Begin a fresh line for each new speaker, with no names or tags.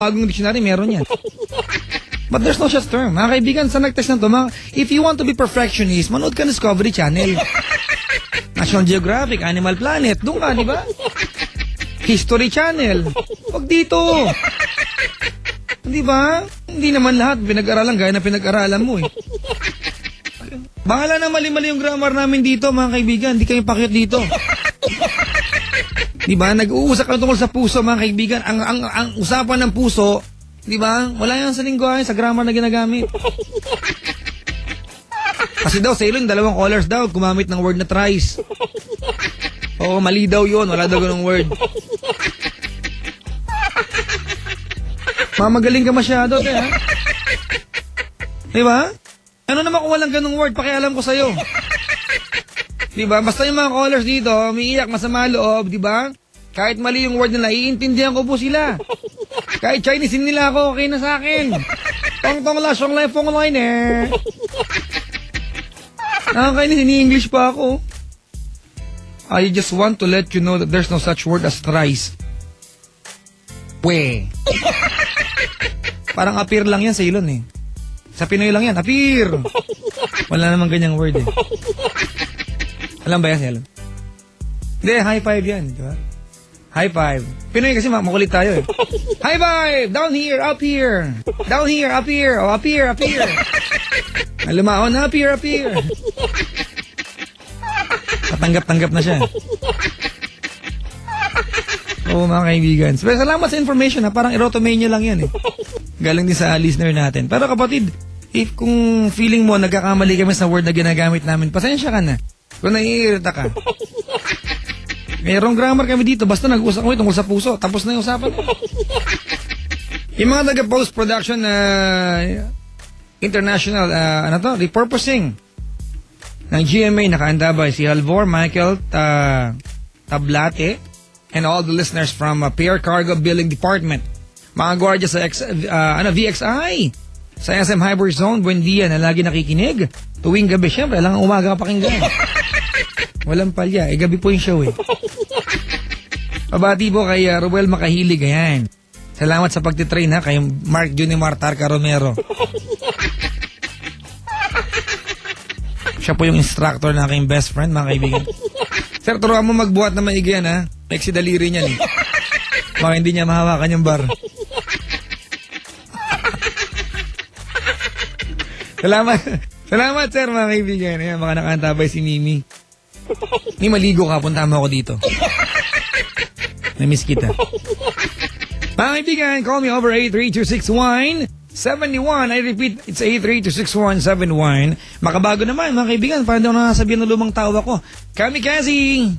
bagong dictionary, meron yan. But there's no such term. Mga kaibigan, sa nag-test na to, if you want to be perfectionist, manood ka Discovery Channel. National Geographic, Animal Planet, doon ka, di ba? History Channel. Huwag dito. Di ba? Hindi naman lahat pinag-aralan gaya na pinag-aralan mo eh. Bahala na mali-mali yung grammar namin dito, mga kaibigan. Hindi kayo pakyut dito. Di ba? Nag-uusap kami tungkol sa puso, mga kaibigan. Ang usapan ng puso, di ba? Wala yan sa lingwahe, sa grammar na ginagamit. Kasi daw, sa ilong, 2 callers daw, gumamit ng word na thrice. Oo, mali daw yun. Wala daw ganung word. Mamagaling ka masyado, te, ha? Di ba? Ano naman kung walang ganung word, pakialam ko sa'yo. Di ba? Basta yung mga callers dito, umiiyak, masama loob, di ba? Kahit mali yung word nila, iintindihan ko po sila. Kahit Chinese nila ako, okay na sa akin. Tong-tong la, siyong lai fong lai ne. Nakakainis, ini-English pa ako. I just want to let you know that there's no such word as thrice. We. Parang appear lang yan sa ilon eh. Sa Pinoy lang yan, appear. Wala namang ganyang word eh. Alam ba yan si Elon? Hindi, high five yan, di ba? High five. Pinoy kasi makulit tayo eh. High five! Down here, up here. Down here, up here. Oh, up here, up here. Lumaon, up here, up here. Patanggap-tanggap na siya. Oo, mga kaibigan. Pero salamat sa information ha. Parang erotomania lang yan eh. Galing din sa listener natin. Pero kapatid, if kung feeling mo nagkakamali kami sa word na ginagamit namin, pasensya ka na. Kung naiirita ka. Mayroong grammar kami dito. Basta nag-usap kami tungkol sa puso. Tapos na yung usapan. Yung mga taga-post-production na international, repurposing ng GMA, nakaanda ba si Halvor Michael Tablate and all the listeners from PR Cargo Billing Department. Mga gwardiya sa VXI, sa SM Hybrid Zone, buwan dia na lagi nakikinig. Tuwing gabi, syempre, lang umaga pakinggan. Walang palya, gabi po yung show eh. Pabati po kay Ruel Makahilig, ayan. Salamat sa pagtitrain ha, kay Mark Junimar Tarca Romero. Siya po yung instructor na aking best friend, mga kaibigan. Sir, turuan mo magbuhat na maigi yan, ha? Like si daliri niyan, eh. Baka hindi niya mahawakan yung bar. Salamat, sir, mga kaibigan. Ayan, mga nakantabay si Mimi. Ni maligo ka, punta mo ako dito. Na-miss kita. Mga kaibigan, call me over 8326171. I repeat, it's 8326171. Makabago naman, mga kaibigan. Parang daw nakasabihan ng lumang tawa ko. Kamikaze!